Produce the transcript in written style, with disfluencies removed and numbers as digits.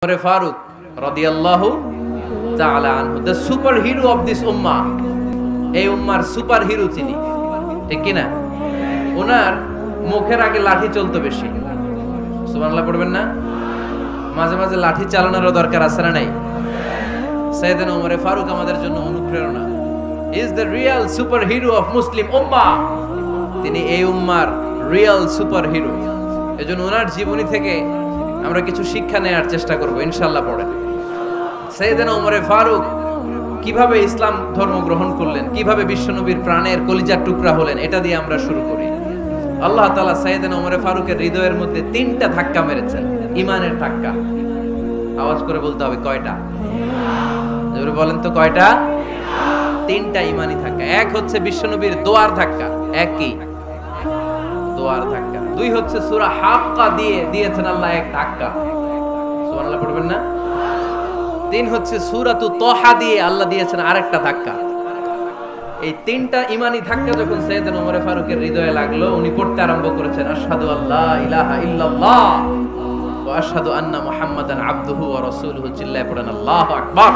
Umar Farooq radiyallahu ta'ala anhu, the superhero of this ummah. এই উম্মার super hero তিনি, ঠিক কি না? ওনার মুখের আগে লাঠি চলতো বেশি। সুবহানাল্লাহ পড়বেন না? মাঝে মাঝে লাঠি চালানোরও দরকার আছে না নাই? সাইয়েদনা উমর ফারুক আমাদের জন্য অনুপ্রেরণা। Is the real super hero of Muslim উম্মাহ। তিনি এই উম্মার রিয়েল সুপার হিরো। এজন্য ওনার জীবনী থেকে আমরা কিছু শিক্ষা নেওয়ার চেষ্টা করব ইনশাআল্লাহ। পড়েন সাইয়েদনা উমর ফারুক কিভাবে ইসলাম ধর্ম গ্রহণ করলেন, কিভাবে বিশ্বনবীর প্রাণের কলিজার টুকরা হলেন, এটা দিয়ে আমরা শুরু করি। আল্লাহ তাআলা সাইয়েদনা উমর ফারুকের হৃদয়ের মধ্যে 3টা ধাক্কা মেরেছেন, ঈমানের ধাক্কা। আওয়াজ করে বলতে হবে কয়টা? জোরে বলেন তো কয়টা? 3টা ঈমানি ধাক্কা। এক হচ্ছে বিশ্বনবীর দোয়ার ধাক্কা, এক কি? দোয়ার ধাক্কা। 2 হচ্ছে সূরা হাক্কা দিয়ে দিয়েছেন আল্লাহ এক ধাক্কা। সুবহানাল্লাহ পড়বেন না? 3 হচ্ছে সূরাতু তাহা দিয়ে আল্লাহ দিয়েছেন আরেকটা ধাক্কা। এই 3টা ঈমানি ধাক্কা যখন সাইয়েদনা উমর ফারুকের হৃদয়ে লাগলো, উনি পড়তে আরম্ভ করেছেন আশহাদু আল্লা ইলাহা ইল্লাল্লাহ ওয়া আশহাদু আন্না মুহাম্মাদান আবদুহু ওয়া রাসূলুহু। চিল্লায়ে পড়েন আল্লাহু আকবার।